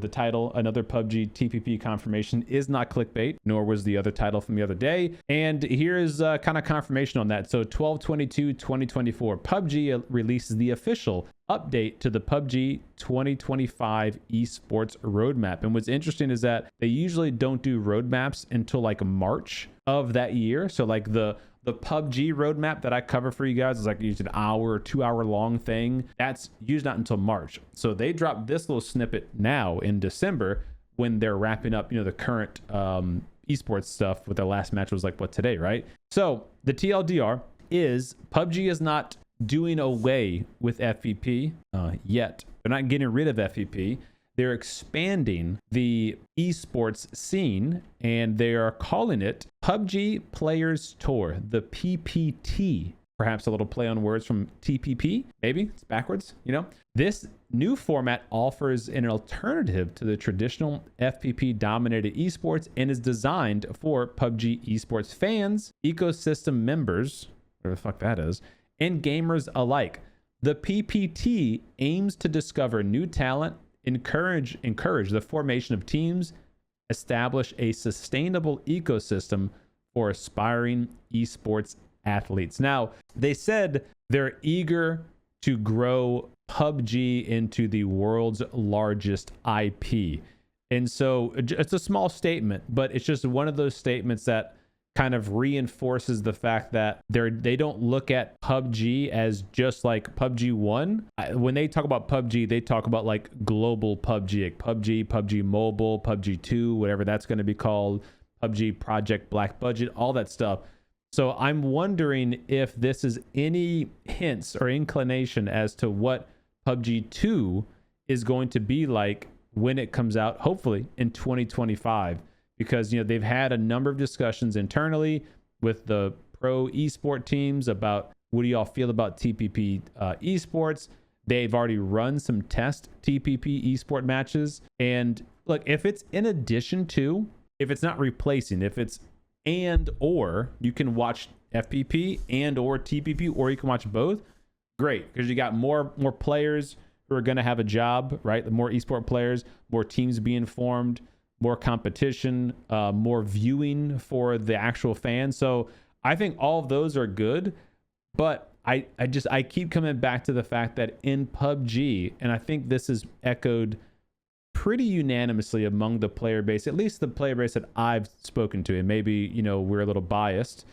the title, another PUBG TPP confirmation, is not clickbait, nor was the other title from the other day. And here's kind of confirmation on that. So 12/22/2024, PUBG releases the official update to the PUBG 2025 esports roadmap. And what's interesting is that they usually don't do roadmaps until like March of that year. So like the PUBG roadmap that I cover for you guys is like usually an hour or 2 hour long thing. That's usually not until March. So they dropped this little snippet now in December when they're wrapping up, you know, the current esports stuff with their last match was like, what, today, right? So the TLDR is PUBG is not doing away with FVP yet. They're not getting rid of FVP. They're expanding the esports scene, and they are calling it PUBG Players Tour, the PPT. Perhaps a little play on words from TPP. Maybe it's backwards, you know? This new format offers an alternative to the traditional FPP dominated esports and is designed for PUBG esports fans, ecosystem members, whatever the fuck that is, and gamers alike. The PPT aims to discover new talent, encourage the formation of teams, establish a sustainable ecosystem for aspiring esports athletes. Now, they said they're eager to grow PUBG into the world's largest IP. And so it's a small statement, but it's just one of those statements that kind of reinforces the fact that they don't look at PUBG as just like PUBG 1. When they talk about PUBG, they talk about like global PUBG, like PUBG Mobile, PUBG 2, whatever that's going to be called, PUBG Project Black Budget, all that stuff. So I'm wondering if this is any hints or inclination as to what PUBG 2 is going to be like when it comes out, hopefully in 2025. Because, you know, they've had a number of discussions internally with the pro esport teams about what do y'all feel about TPP esports. They've already run some test TPP esport matches. And look, if it's in addition to, if it's not replacing, if it's and or you can watch FPP and or TPP, or you can watch both, great. Because you got more players who are going to have a job, right? The more esport players, more teams being formed, more competition, more viewing for the actual fans. So I think all of those are good, but I keep coming back to the fact that in PUBG, and I think this is echoed pretty unanimously among the player base, at least the player base that I've spoken to, and maybe, you know, we're a little biased,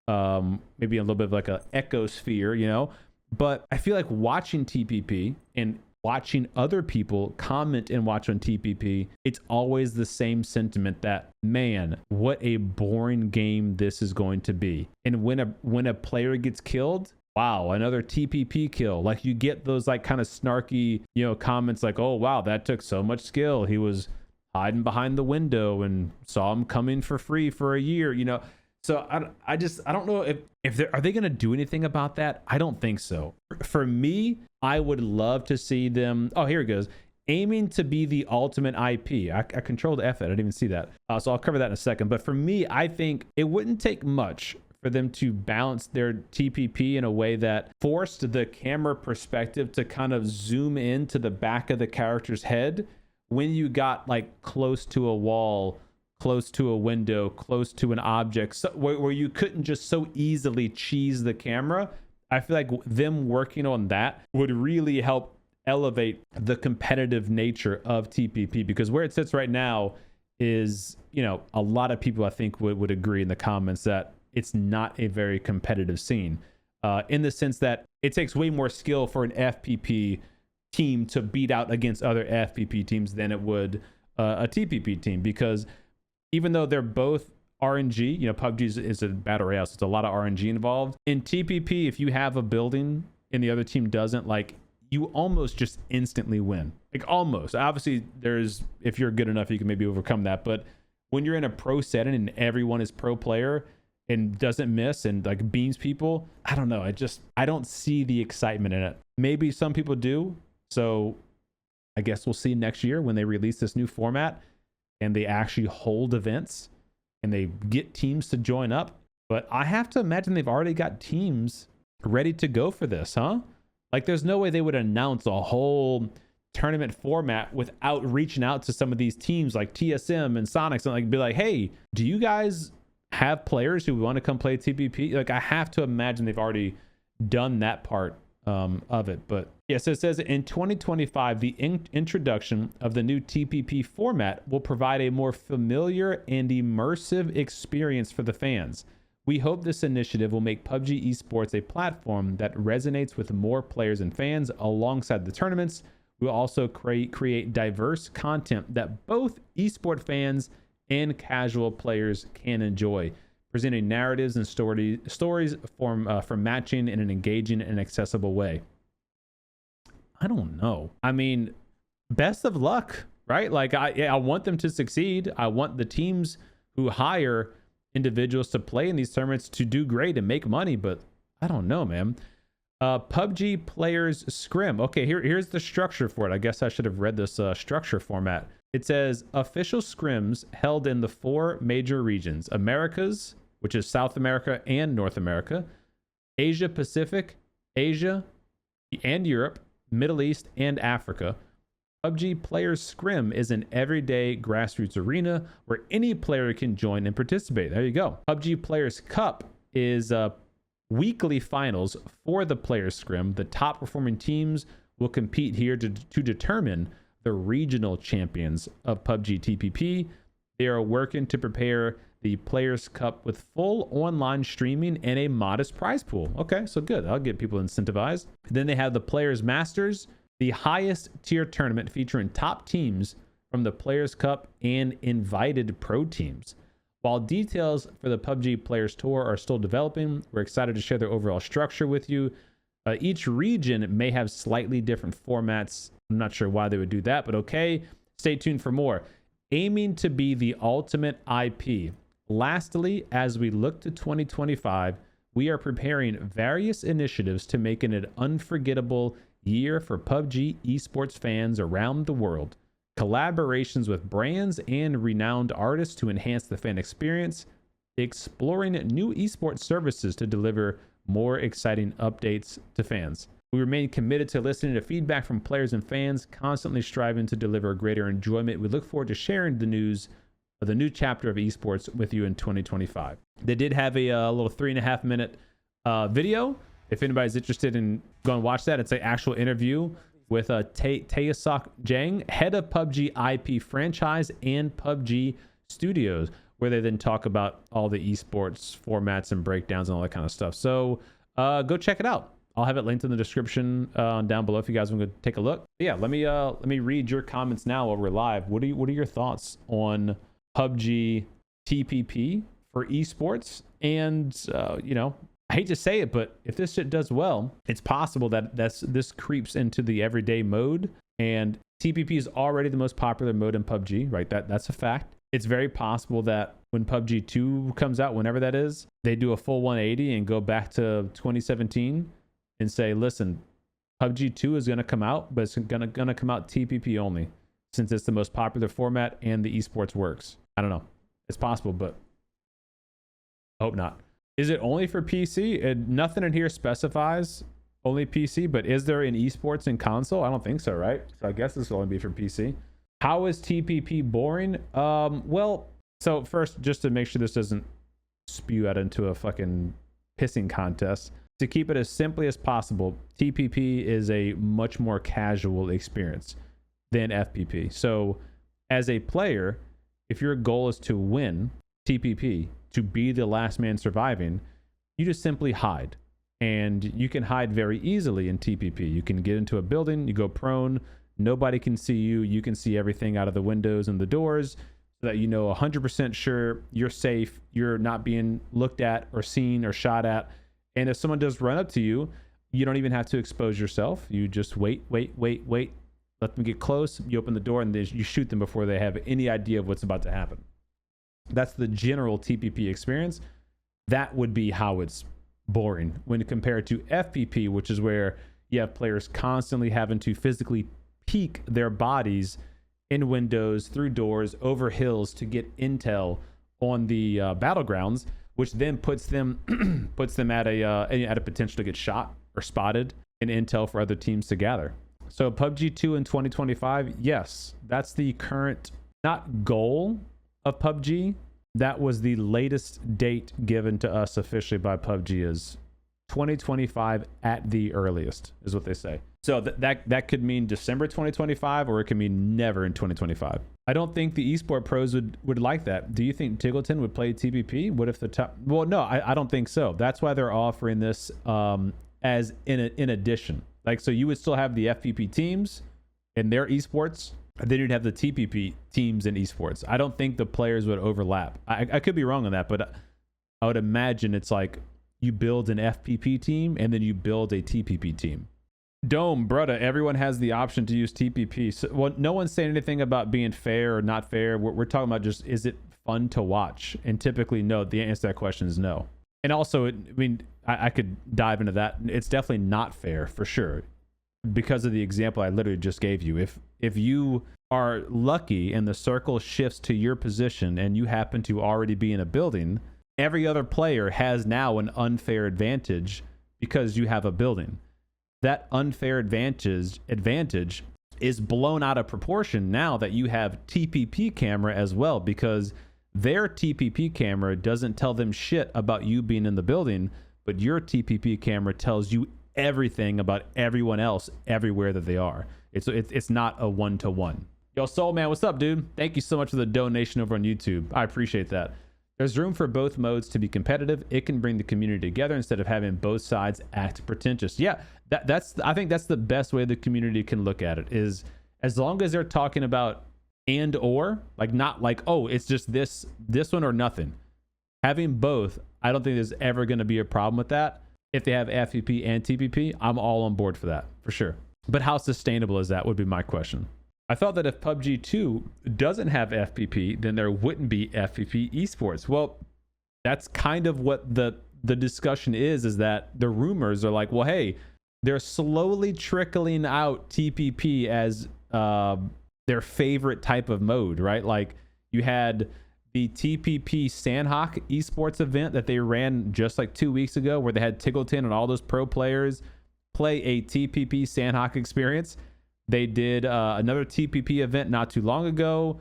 maybe a little bit of like a echosphere, you know, but I feel like watching TPP and watching other people comment and watch on TPP, it's always the same sentiment that, man, what a boring game this is going to be. And when a player gets killed, wow, another TPP kill. Like you get those like kind of snarky, you know, comments like, oh, wow, that took so much skill. He was hiding behind the window and saw him coming for free for a year, you know. So I don't know if are they going to do anything about that? I don't think so. For me, I would love to see them. Oh, here it goes. Aiming to be the ultimate IP. I controlled F it. I didn't even see that. So I'll cover that in a second. But for me, I think it wouldn't take much for them to balance their TPP in a way that forced the camera perspective to kind of zoom in to the back of the character's head when you got like close to a wall, close to a window, close to an object, so, where you couldn't just so easily cheese the camera. I feel like them working on that would really help elevate the competitive nature of TPP, because where it sits right now is, you know, a lot of people I think would agree in the comments that it's not a very competitive scene, in the sense that it takes way more skill for an FPP team to beat out against other FPP teams than it would a TPP team, because even though they're both RNG, you know, PUBG is a battle royale, so it's a lot of RNG involved. In TPP, if you have a building and the other team doesn't, like, you almost just instantly win. Like, almost. Obviously, if you're good enough, you can maybe overcome that. But when you're in a pro setting and everyone is pro player and doesn't miss and, like, beams people, I don't know. I don't see the excitement in it. Maybe some people do. So I guess we'll see next year when they release this new format and they actually hold events and they get teams to join up. But I have to imagine they've already got teams ready to go for this, huh? Like, there's no way they would announce a whole tournament format without reaching out to some of these teams like TSM and Sonics and like be like, hey, do you guys have players who want to come play TPP? Like, I have to imagine they've already done that part of it. But yeah, so it says in 2025, the introduction of the new TPP format will provide a more familiar and immersive experience for the fans. We hope this initiative will make PUBG Esports a platform that resonates with more players and fans. Alongside the tournaments, we'll also create diverse content that both esport fans and casual players can enjoy, presenting narratives and stories for matching in an engaging and accessible way. I don't know. I mean, best of luck, right? Like, I want them to succeed. I want the teams who hire individuals to play in these tournaments to do great and make money, but I don't know, man. PUBG Players Scrim. Okay, here's the structure for it. I guess I should have read this structure format. It says official scrims held in the 4 major regions: Americas, which is South America and North America, Asia Pacific, Asia and Europe, Middle East, and Africa. PUBG Players Scrim is an everyday grassroots arena where any player can join and participate. There you go. PUBG Players Cup is weekly finals for the Players Scrim. The top performing teams will compete here to determine the regional champions of PUBG TPP. They are working to prepare the Players Cup with full online streaming and a modest prize pool. Okay, so good. I'll get people incentivized. Then they have the Players Masters, the highest tier tournament featuring top teams from the Players Cup and invited pro teams. While details for the PUBG Players Tour are still developing, we're excited to share their overall structure with you. Each region may have slightly different formats. I'm not sure why they would do that, but okay. Stay tuned for more. Aiming to be the ultimate IP. Lastly, as we look to 2025, we are preparing various initiatives to make it an unforgettable year for PUBG Esports fans around the world. Collaborations with brands and renowned artists to enhance the fan experience, exploring new esports services to deliver more exciting updates to fans. We remain committed to listening to feedback from players and fans, constantly striving to deliver greater enjoyment. We look forward to sharing the news of the new chapter of esports with you in 2025. They did have a little 3.5 minute video. If anybody's interested in going to watch that, it's an actual interview with Taesak Jang, head of PUBG IP franchise and PUBG Studios, where they then talk about all the esports formats and breakdowns and all that kind of stuff. So go check it out. I'll have it linked in the description down below if you guys want to take a look. Yeah, let me read your comments now while we're live. What are your thoughts on PUBG TPP for esports? And you know, I hate to say it, but if this shit does well, it's possible that this creeps into the everyday mode. And TPP is already the most popular mode in PUBG, right? That's a fact. It's very possible that when PUBG 2 comes out, whenever that is, they do a full 180 and go back to 2017 and say, listen, PUBG 2 is going to come out, but it's going to come out TPP only, since it's the most popular format and the esports works. I don't know. It's possible, but I hope not. Is it only for PC? Nothing in here specifies only PC, but is there an esports in console? I don't think so, right? So I guess this will only be for PC. How is TPP boring? Well, so first, just to make sure this doesn't spew out into a fucking pissing contest, to keep it as simply as possible, TPP is a much more casual experience than FPP. So as a player, if your goal is to win TPP, to be the last man surviving, you just simply hide. And you can hide very easily in TPP. You can get into a building, you go prone, nobody can see you. You can see everything out of the windows and the doors, so that you know 100% sure you're safe, you're not being looked at or seen or shot at. And if someone does run up to you, you don't even have to expose yourself. You just wait, let them get close, you open the door, and you shoot them before they have any idea of what's about to happen. That's the general TPP experience. That would be how it's boring when compared to FPP, which is where you have players constantly having to physically peek their bodies in windows, through doors, over hills to get intel on the battlegrounds, which then puts them at a potential to get shot or spotted and intel for other teams to gather. So PUBG 2 in 2025, yes, that's the current, not goal of PUBG. That was the latest date given to us officially by PUBG is 2025 at the earliest, is what they say. So that could mean December 2025, or it could mean never in 2025. I don't think the esport pros would like that. Do you think Tiggleton would play TPP? What if the top? Well, no, I don't think so. That's why they're offering this as in addition. Like, so you would still have the FPP teams in their esports, and then you'd have the TPP teams in esports. I don't think the players would overlap. I could be wrong on that, but I would imagine it's like you build an FPP team and then you build a TPP team. Dome, brother, everyone has the option to use TPP. So, well, no one's saying anything about being fair or not fair. We're talking about just, is it fun to watch? And typically, no. The answer to that question is no. And also, I mean, I could dive into that. It's definitely not fair, for sure, because of the example I literally just gave you. If you are lucky and the circle shifts to your position and you happen to already be in a building, every other player has now an unfair advantage because you have a building. That unfair advantage is blown out of proportion now that you have TPP camera as well, because their TPP camera doesn't tell them shit about you being in the building, but your TPP camera tells you everything about everyone else everywhere that they are. It's not a one-to-one. Yo, Soul Man, what's up, dude? Thank you so much for the donation over on YouTube. I appreciate that. There's room for both modes to be competitive. It can bring the community together instead of having both sides act pretentious. Yeah, I think that's the best way the community can look at it, is as long as they're talking about and or, like, not like, oh, it's just this one or nothing. Having both, I don't think there's ever going to be a problem with that. If they have FPP and TPP, I'm all on board for that, for sure. But how sustainable is that would be my question. I thought that if PUBG 2 doesn't have FPP, then there wouldn't be FPP esports. Well, that's kind of what the discussion is that the rumors are like, well, hey, they're slowly trickling out TPP as their favorite type of mode, right? Like, you had the TPP Sandhawk esports event that they ran just like 2 weeks ago, where they had Tiggleton and all those pro players play a TPP Sandhawk experience. They did another TPP event not too long ago.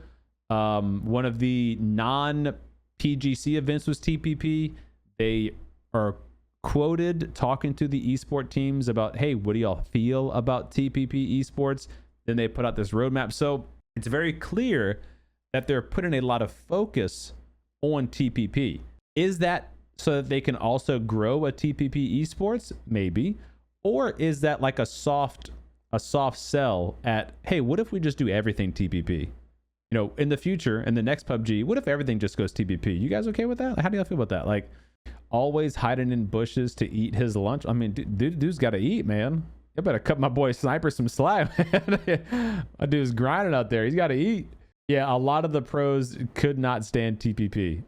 One of the non-PGC events was TPP. They are quoted talking to the esport teams about, hey, what do y'all feel about TPP esports? Then they put out this roadmap. So it's very clear that they're putting a lot of focus on TPP. Is that so that they can also grow a TPP esports? Maybe. Or is that like a soft sell at, hey, what if we just do everything TPP? You know, in the future, in the next PUBG, what if everything just goes TPP? You guys okay with that? How do y'all feel about that? Like, always hiding in bushes to eat his lunch. I mean, dude's got to eat, man. You better cut my boy Sniper some slack, man. My dude's grinding out there. He's got to eat. Yeah, a lot of the pros could not stand TPP.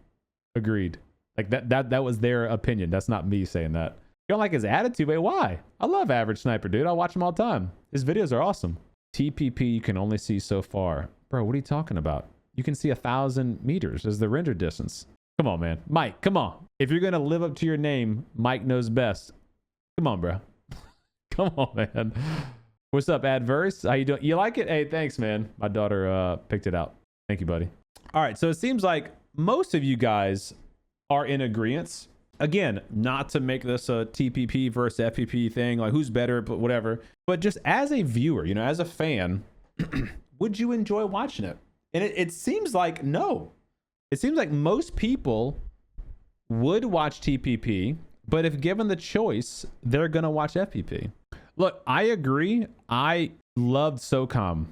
Agreed. Like, that was their opinion. That's not me saying that. You don't like his attitude? Wait, why? I love Average Sniper, dude. I watch him all the time. His videos are awesome. TPP you can only see so far. Bro, what are you talking about? You can see 1,000 meters as the render distance. Come on, man. Mike, come on. If you're going to live up to your name, Mike knows best. Come on, bro. Come on, man. What's up, Adverse? How you doing? You like it? Hey, thanks, man. My daughter picked it out. Thank you, buddy. All right, so it seems like most of you guys are in agreement. Again, not to make this a TPP versus FPP thing, like who's better, but whatever. But just as a viewer, you know, as a fan, would you enjoy watching it? And it seems like no. It seems like most people would watch TPP, but if given the choice, they're going to watch FPP. Look, I agree. I loved SOCOM.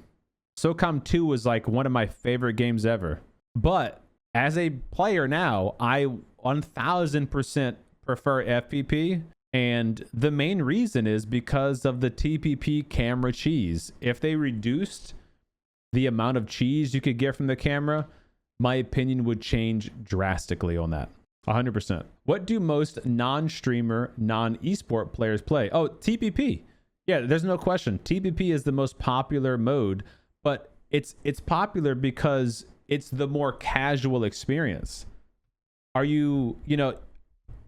SOCOM 2 was like one of my favorite games ever. But as a player now, I 1000% prefer FPP, and the main reason is because of the TPP camera cheese. If they reduced the amount of cheese you could get from the camera, my opinion would change drastically on that. 100%. What do most non-streamer, non-esport players play? Oh, TPP. Yeah, there's no question. TPP is the most popular mode, but it's popular because it's the more casual experience. Are you know,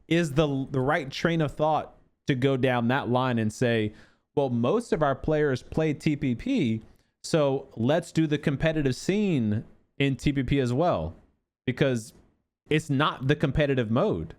is the right train of thought to go down that line and say, Well, most of our players play TPP, so let's do the competitive scene in TPP as well, because it's not the competitive mode.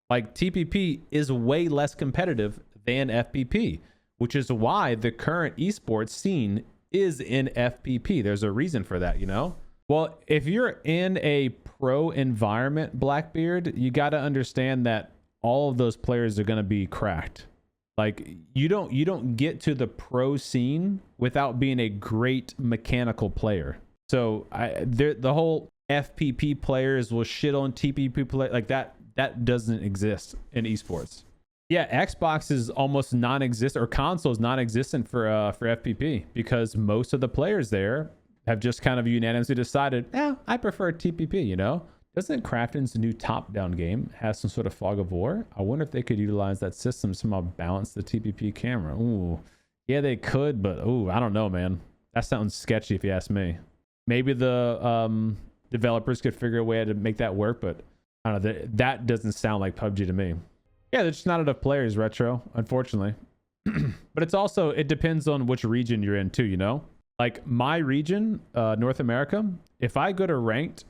Like, TPP is way less competitive than FPP, which is why the current esports scene is in FPP. There's a reason for that, you know? Well, if you're in a pro environment, Blackbeard, you got to understand that all of those players are going to be cracked. Like, you don't get to the pro scene without being a great mechanical player. So the whole FPP players will shit on TPP play like that. That doesn't exist in esports. Yeah, Xbox is almost non-existent, or console is non-existent for FPP, because most of the players there have just kind of unanimously decided, I prefer TPP, you know? Doesn't Crafton's new top-down game have some sort of fog of war? I wonder if they could utilize that system to somehow balance the TPP camera. Ooh, yeah, they could, but ooh, I don't know, man. That sounds sketchy if you ask me. Maybe the developers could figure a way to make that work, but I don't know. That doesn't sound like PUBG to me. Yeah, there's just not enough players, Retro, unfortunately. But it's also, it depends on which region you're in too, you know? Like my region, North America, if I go to ranked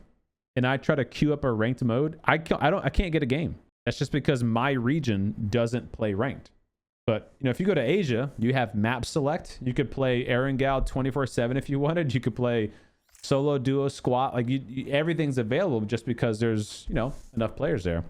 and I try to queue up a ranked mode, I can't get a game. That's just because my region doesn't play ranked. But you know, if you go to Asia, you have map select. You could play Erangel 24/7 if you wanted. You could play solo, duo, squad. Like everything's available just because there's, you know, enough players there.